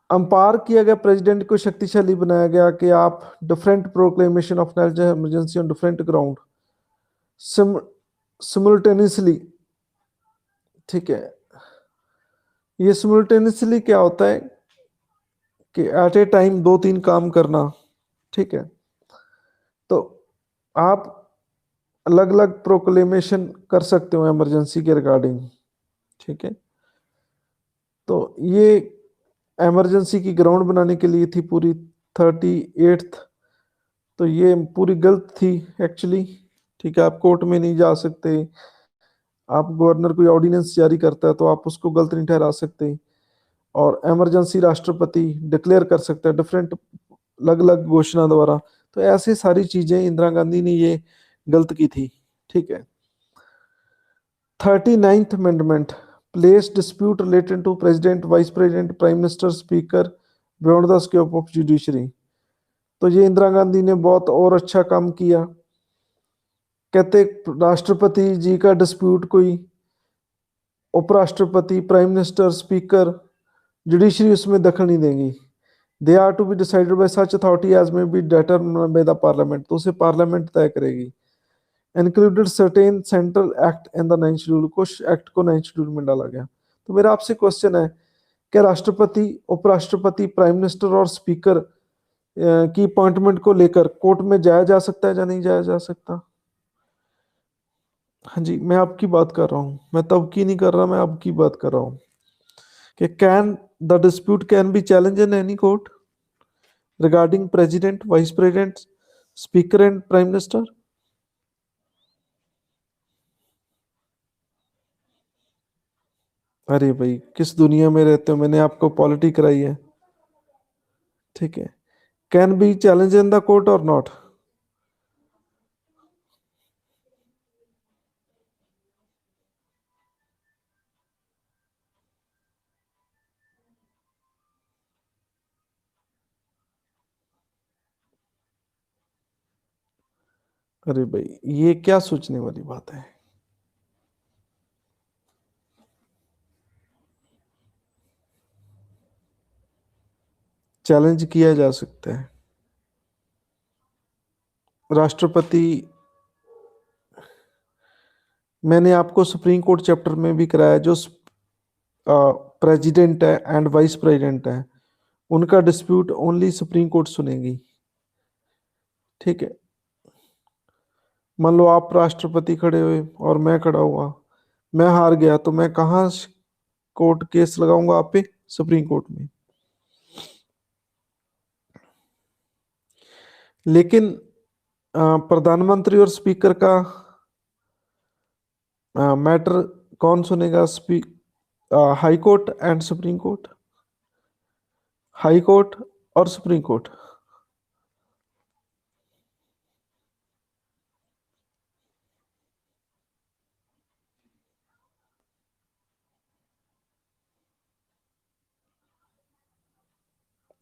अंपायर किया गया प्रेसिडेंट को शक्तिशाली बनाया गया कि आप different proclamation of national emergency on different ground simultaneously. ठीक है, ये सिमुलटेनियसली क्या होता है कि एट ए टाइम दो तीन काम करना। ठीक है, तो आप अलग अलग प्रोक्लेमेशन कर सकते हो इमरजेंसी के रिगार्डिंग। ठीक है, तो ये इमरजेंसी की ग्राउंड बनाने के लिए थी पूरी 38th। तो ये पूरी गलत थी एक्चुअली। ठीक है, आप कोर्ट में नहीं जा सकते। आप गवर्नर कोई ऑर्डिनेंस जारी करता है तो आप उसको गलत नहीं ठहरा सकते। और इमरजेंसी राष्ट्रपति डिक्लेयर कर सकता है डिफरेंट अलग अलग घोषणा द्वारा। तो ऐसे सारी चीजें इंदिरा गांधी ने ये गलत की थी। ठीक है, 39th amendment place dispute related to president, vice president, prime minister, speaker beyond the scope of judiciary. तो ये इंदिरा गांधी ने बहुत और अच्छा काम किया। कहते राष्ट्रपति जी का डिस्प्यूट कोई उपराष्ट्रपति, प्राइम मिनिस्टर, स्पीकर, जुडिशरी उसमें दखल नहीं देंगी। They are to be decided by such authority as may be determined by the parliament. तो उसे पार्लियामेंट तय करेगी। Included certain central act in the 9th schedule, कुछ एक्ट को 9th शेड्यूल में डाला गया। तो मेरा आपसे क्वेश्चन है क्या राष्ट्रपति, उपराष्ट्रपति, प्राइम मिनिस्टर और स्पीकर की अपॉइंटमेंट को लेकर कोर्ट में जाया जा सकता है या नहीं जाया जा सकता? हाँ जी, मैं आपकी बात कर रहा हूँ, मैं तब की नहीं कर रहा, मैं आपकी बात कर रहा हूँ कि can the dispute can be challenge in any court regarding president, vice president, speaker and prime minister. अरे भाई, किस दुनिया में रहते हो, मैंने आपको पॉलिटी कराई है। ठीक है, can be challenge in the court और नॉट? अरे भाई, ये क्या सोचने वाली बात है? चैलेंज किया जा सकता है। राष्ट्रपति, मैंने आपको सुप्रीम कोर्ट चैप्टर में भी कराया, जो प्रेसिडेंट है एंड वाइस प्रेसिडेंट है, उनका डिस्प्यूट ओनली सुप्रीम कोर्ट सुनेगी। ठीक है, मान लो आप राष्ट्रपति खड़े हुए और मैं खड़ा हुआ, मैं हार गया, तो मैं कहाँ कोर्ट केस लगाऊंगा आप पे? सुप्रीम कोर्ट में। लेकिन प्रधानमंत्री और स्पीकर का मैटर कौन सुनेगा? High court and supreme court, high court और सुप्रीम कोर्ट।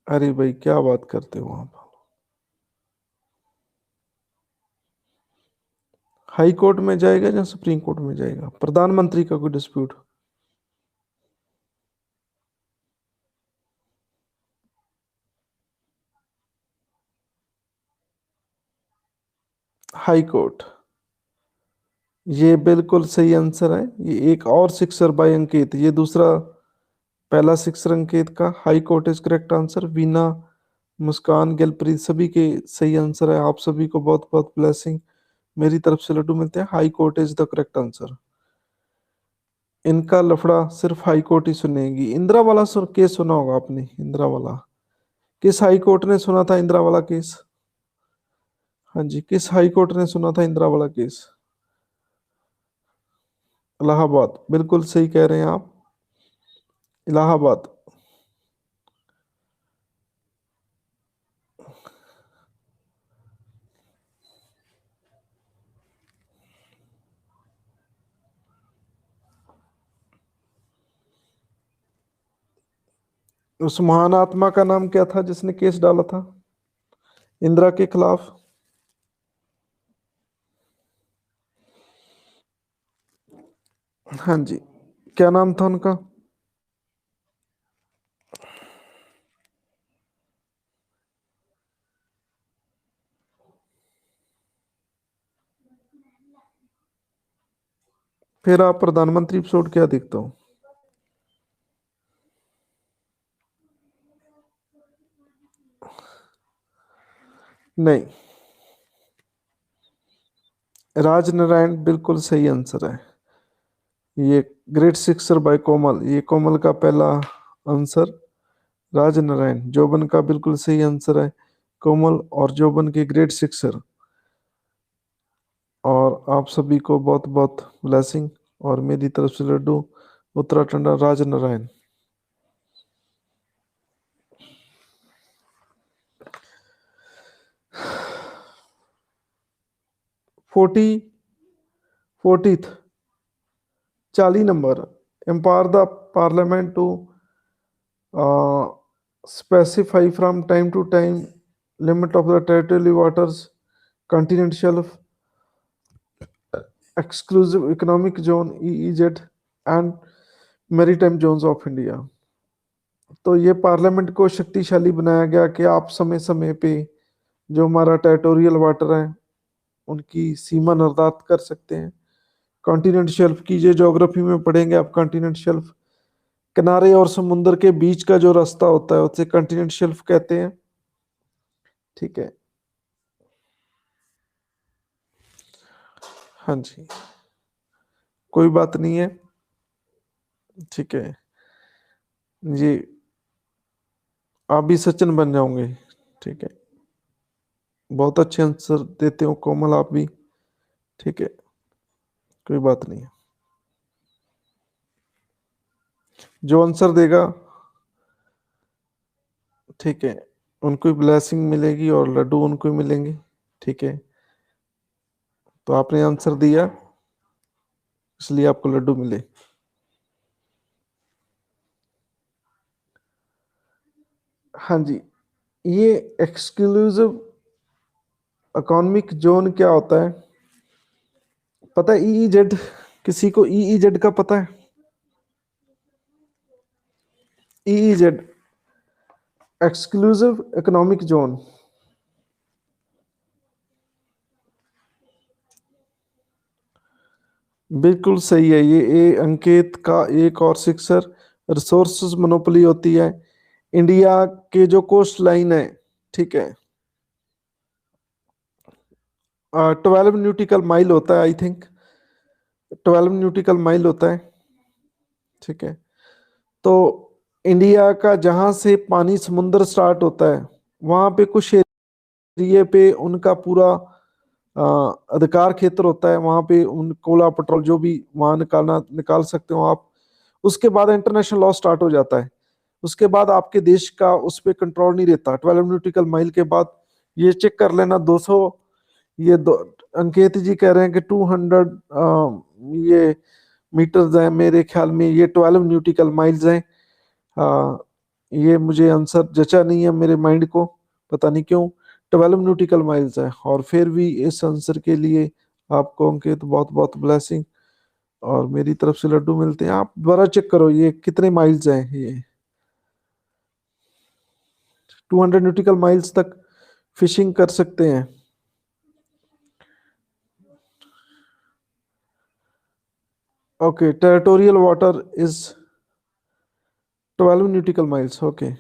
अरे भाई, क्या बात करते हो आप? हाई कोर्ट में जाएगा या सुप्रीम कोर्ट में जाएगा प्रधानमंत्री का कोई डिस्प्यूट? High court. ये बिल्कुल सही आंसर है। ये एक और सिक्सर बाय अंकित, ये दूसरा, पहला सिक्सर अंकित का। High court is correct answer. Veena, Muskan, Gilpreet, सभी के सही आंसर है। आप सभी को बहुत बहुत ब्लेसिंग मेरी तरफ से लड्डू मिलते हैं। High court is the correct answer. इनका लफड़ा सिर्फ हाई कोर्ट ही सुनेगी। इंदिरा वाला केस सुना होगा आपने? इंदिरा वाला, किस हाई कोर्ट ने सुना था इंदिरा वाला केस? हाँ जी, किस हाई कोर्ट ने सुना था इंदिरा वाला केस? इलाहाबाद, बिल्कुल सही कह रहे हैं आप। इलाहाबाद। उस महान आत्मा का नाम क्या था जिसने केस डाला था इंदिरा के खिलाफ? हाँ जी, क्या नाम था उनका? फिर आप प्रधानमंत्री एपिसोड क्या देखते हो? नहीं, राजनारायण बिल्कुल सही आंसर है। ये ग्रेट सिक्सर बाय कोमल, ये कोमल का पहला आंसर। राजनारायण जोबन का बिल्कुल सही आंसर है। कोमल और जोबन के ग्रेट सिक्सर। और आप सभी को बहुत बहुत ब्लेसिंग और मेरी तरफ से laddoo. Uttarakhand Rajnarayan. 40th 40 number, empower the parliament to specify from time to time limit of the territorial waters, continental shelf, exclusive economic zone EEZ and maritime zones of India। तो ये पार्लियामेंट को शक्तिशाली बनाया गया कि आप समय समय पे जो हमारा टेरिटोरियल वाटर है उनकी सीमा निर्धारित कर सकते हैं। कॉन्टिनेंट शेल्फ की, ये ज्योग्राफी में पढ़ेंगे आप, कॉन्टिनेंट शेल्फ किनारे और समुद्र के बीच का जो रास्ता होता है उसे कॉन्टिनेंट शेल्फ कहते हैं। ठीक है। हाँ जी, कोई बात नहीं है। ठीक है जी, आप भी सचिन बन जाओगे। ठीक है, बहुत अच्छे आंसर देते हो कोमल आप भी। ठीक है, कोई बात नहीं है। जो आंसर देगा, ठीक है, उनको ही ब्लेसिंग मिलेगी और लड्डू उनको ही मिलेंगे। ठीक है, तो आपने आंसर दिया इसलिए आपको लड्डू मिले। हाँ जी, ये एक्सक्लूसिव इकोनॉमिक जोन क्या होता है? पता है ईईजेड? किसी को ईईजेड का पता है? EEZ, exclusive economic zone. बिल्कुल सही है, ये अंकित का एक और सिक्सर। रिसोर्सेज मोनोपोली होती है। इंडिया के जो कोस्ट लाइन है, ठीक है, 12 न्यूटिकल माइल होता है आई थिंक। 12 न्यूटिकल माइल होता है। ठीक है, तो इंडिया का जहां से पानी समुद्र स्टार्ट होता है, वहां पे कुछ एरिए पे उनका पूरा अधिकार क्षेत्र होता है। वहां पे उन कोला पेट्रोल जो भी वहां निकालना निकाल सकते हो आप। उसके बाद इंटरनेशनल लॉ स्टार्ट हो जाता है। उसके बाद आपके देश का उस पर कंट्रोल नहीं रहता 12 न्यूटिकल माइल के बाद। ये चेक कर लेना 200, ये दो, अंकित जी कह रहे हैं कि 200 ये मीटर्स हैं, मेरे ख्याल में ये 12 न्यूटिकल माइल्स हैं। ये मुझे आंसर जचा नहीं है मेरे माइंड को, पता नहीं क्यों। 12 न्यूटिकल माइल्स है, और फिर भी इस आंसर के लिए आपको अंकित बहुत बहुत ब्लेसिंग और मेरी तरफ से लड्डू मिलते हैं। आप दोबारा चेक करो ये कितने माइल्स हैं। ये 200 न्यूटिकल माइल्स तक फिशिंग कर सकते हैं। Okay, territorial water is 12 न्यूटिकल miles. Okay,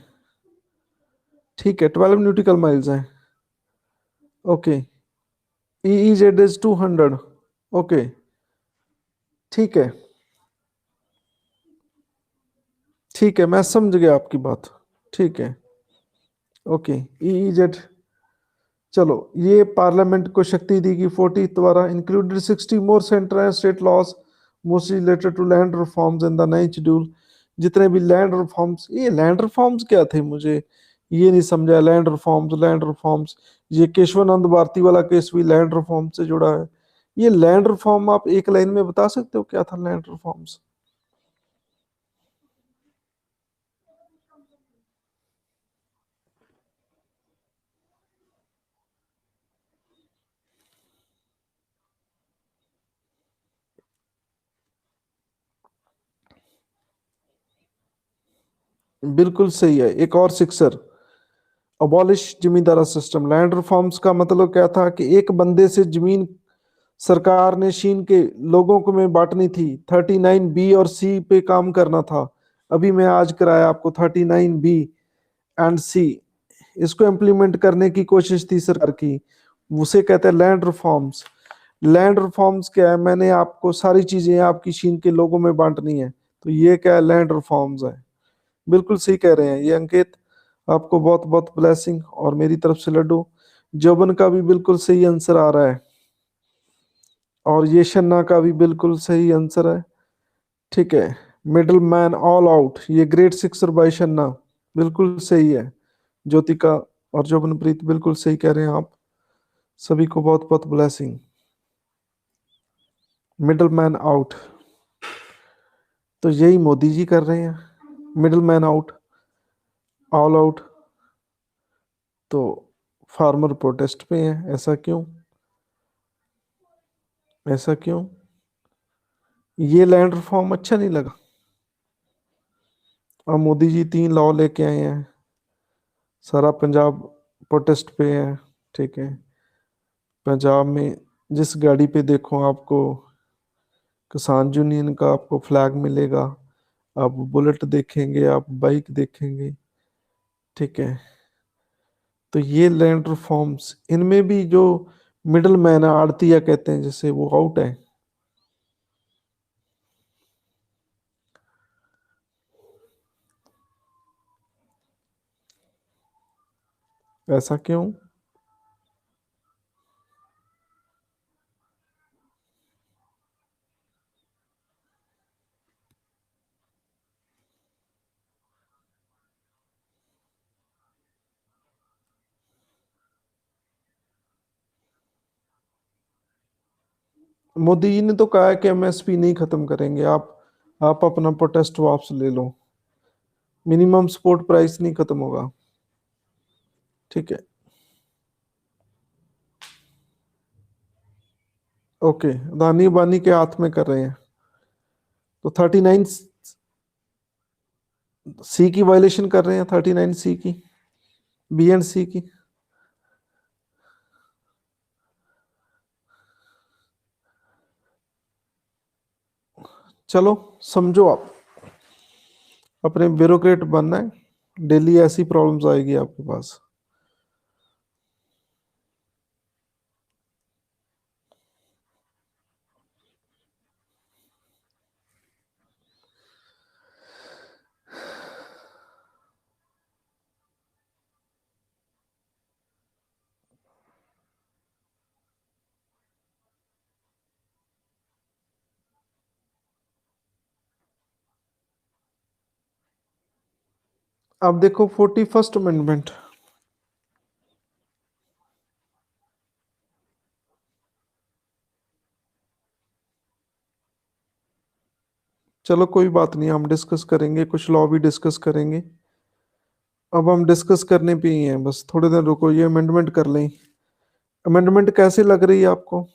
ठीक है, 12 न्यूटिकल माइल्स हैं। Okay, EEZ is 200। ओके, ठीक है, ठीक है, मैं समझ गया आपकी बात। ठीक है, ओके, EEZ। चलो, ये पार्लियामेंट को शक्ति देगी 40 द्वारा। Included 60 more central and state laws mostly related to land reforms in the 9th schedule. जितने भी लैंड रिफॉर्म्स, ये लैंड रिफॉर्म्स क्या थे, मुझे ये नहीं समझा। लैंड रिफॉर्म्स, लैंड रिफॉर्म्स, ये केशवानंद भारती वाला केस भी लैंड रिफॉर्म से जुड़ा है। ये लैंड रिफॉर्म आप एक लाइन में बता सकते हो क्या था लैंड रिफॉर्म्स? बिल्कुल सही है, एक और sixer. Abolish zamindara system. Land reforms का मतलब क्या था कि एक बंदे से जमीन सरकार ने चीन के लोगों को में बांटनी थी। 39B और सी पे काम करना था। अभी मैं आज कराया आपको 39B एंड सी। इसको इम्प्लीमेंट करने की कोशिश थी सरकार की, उसे कहते हैं लैंड रिफॉर्म्स। लैंड रिफॉर्म्स क्या है, मैंने आपको सारी चीजें आपकी चीन के लोगों में बांटनी है, तो ये क्या है, लैंड रिफॉर्म्स है। बिल्कुल सही कह रहे हैं ये अंकित। आपको बहुत बहुत ब्लेसिंग और मेरी तरफ से लड्डू। जौबन का भी बिल्कुल सही आंसर आ रहा है, और ये शन्ना का भी बिल्कुल सही आंसर है। ठीक है, मिडल मैन ऑल आउट, ये ग्रेट सिक्सर बाय शन्ना, बिल्कुल सही है। ज्योतिका और जोबनप्रीत बिल्कुल सही कह रहे हैं आप। सभी को बहुत बहुत ब्लेसिंग। मिडल मैन आउट, तो यही मोदी जी कर रहे हैं, middle man out, all out. तो फार्मर प्रोटेस्ट पे हैं, ऐसा क्यों? ऐसा क्यों? ये लैंड रिफॉर्म अच्छा नहीं लगा? अब मोदी जी 3 लॉ लेके आए हैं, सारा पंजाब प्रोटेस्ट पे है। ठीक है, पंजाब में जिस गाड़ी पे देखो आपको किसान यूनियन का आपको फ्लैग मिलेगा। आप बुलेट देखेंगे, आप बाइक देखेंगे। ठीक है। तो ये लैंड रिफॉर्म्स, इनमें भी जो मिडल मैन है, आड़तिया कहते हैं जैसे, वो आउट है। ऐसा क्यों? मोदी जी ने तो कहा है कि एमएसपी नहीं खत्म करेंगे। आप अपना प्रोटेस्ट वापस ले लो। मिनिमम सपोर्ट प्राइस नहीं खत्म होगा। ठीक है। ओके, अदानी बानी के हाथ में कर रहे हैं। तो 39C की वायलेशन कर रहे हैं, 39C की, बी एंड सी की। चलो, समझो आप, अपने ब्यूरोक्रेट बनना है, डेली ऐसी प्रॉब्लम्स आएगी आपके पास। अब देखो 41st अमेंडमेंट। चलो कोई बात नहीं, हम डिस्कस करेंगे, कुछ लॉ भी डिस्कस करेंगे। अब हम डिस्कस करने पे ही हैं, बस थोड़े दिन रुको, ये अमेंडमेंट कर लें। अमेंडमेंट कैसे लग रही है आपको,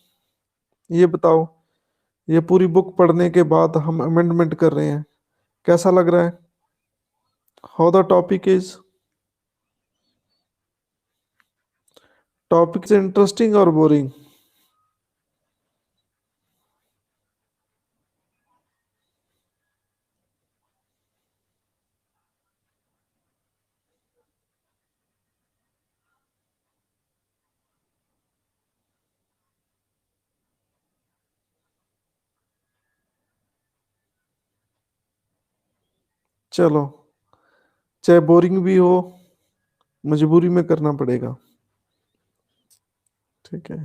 ये बताओ। ये पूरी बुक पढ़ने के बाद हम अमेंडमेंट कर रहे हैं, कैसा लग रहा है? How the topic is? Topic is interesting और बोरिंग? चलो, चाहे बोरिंग भी हो, मजबूरी में करना पड़ेगा। ठीक है।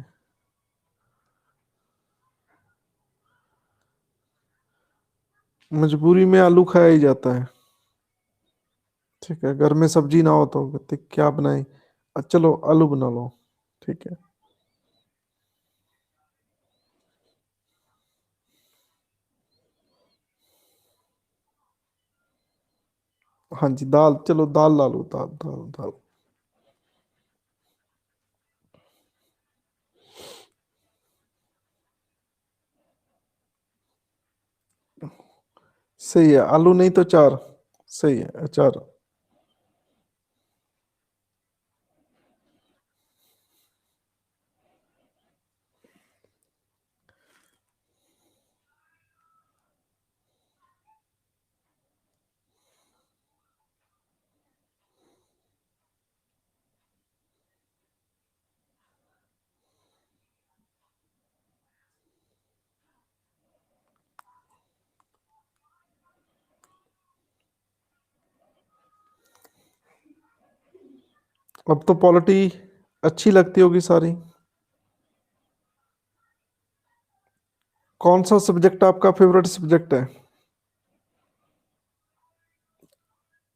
मजबूरी में आलू खाया ही जाता है। ठीक है, घर में सब्जी ना हो तो कहते क्या बनाए, चलो आलू बना लो। ठीक है। हाँ जी, दाल, चलो दाल ला लो, दाल दाल दाल। सही है, आलू नहीं तो चार। सही है, अचार। अब तो पॉलिटी अच्छी लगती होगी सारी। कौन सा सब्जेक्ट आपका फेवरेट सब्जेक्ट है?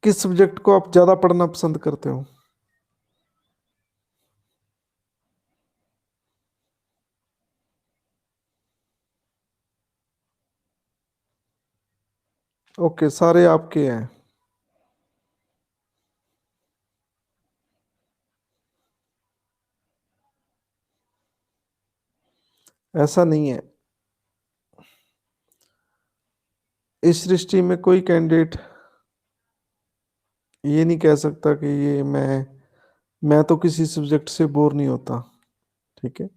किस सब्जेक्ट को आप ज्यादा पढ़ना पसंद करते हो? ओके, सारे आपके हैं। ऐसा नहीं है, इस सृष्टि में कोई कैंडिडेट ये नहीं कह सकता कि ये मैं तो किसी सब्जेक्ट से बोर नहीं होता। ठीक है।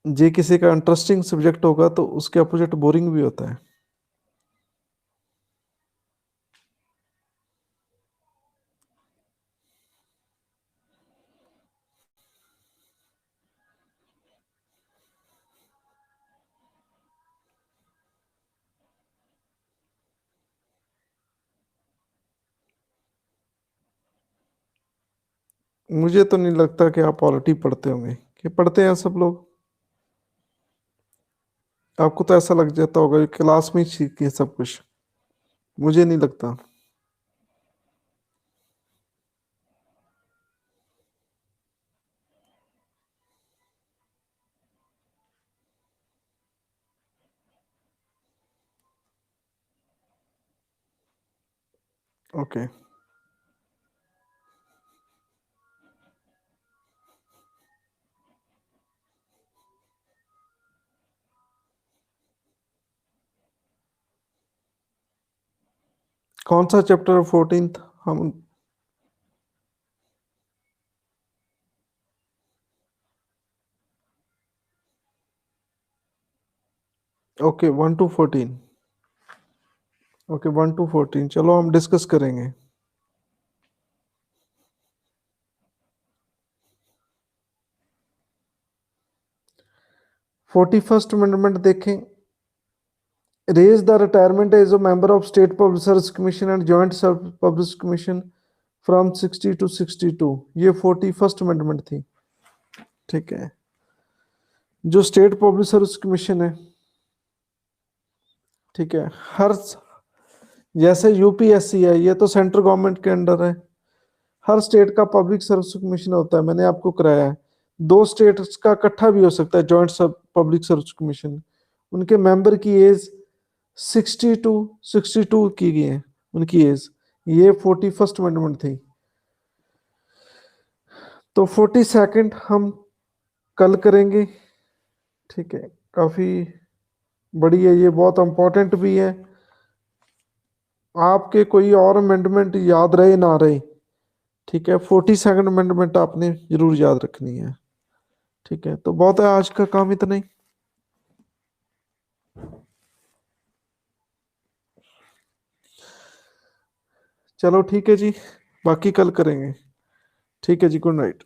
जे किसी का इंटरेस्टिंग सब्जेक्ट होगा तो उसके अपोजिट बोरिंग भी होता है। मुझे तो नहीं लगता कि आप पॉलिटी पढ़ते होंगे, कि पढ़ते हैं सब लोग? आपको तो ऐसा लग जाता होगा कि क्लास में ही सीख के सब कुछ। मुझे नहीं लगता। ओके। कौन सा चैप्टर 14th हम? Okay, 1 to 14। ओके, 1 to 14, चलो हम डिस्कस करेंगे। 41st अमेंडमेंट देखें। Raise the retirement age a member of state public service commission and joint public commission from 60 to 62। ये 41st अमेंडमेंट थी। ठीक है। जो स्टेट पब्लिक सर्विस कमीशन है, ठीक है, हर जैसे यूपीएससी है, ये तो सेंट्रल गवर्नमेंट के अंडर है। हर स्टेट का पब्लिक सर्विस कमीशन होता है, मैंने आपको कराया है। दो स्टेट्स का इकट्ठा भी हो सकता है, जॉइंट सब पब्लिक सर्विस कमीशन। उनके मेंबर की एज 60 to 62 की गई है उनकी एज। ये 41st अमेंडमेंट थी। तो 42nd हम कल करेंगे। ठीक है। काफी बड़ी है ये, बहुत इंपॉर्टेंट भी है। आपके कोई और अमेंडमेंट याद रहे ना रहे, ठीक है, 42nd अमेंडमेंट आपने जरूर याद रखनी है। ठीक है, तो बहुत है आज का काम, इतना ही। चलो ठीक है जी, बाकी कल करेंगे। ठीक है जी, गुड नाइट।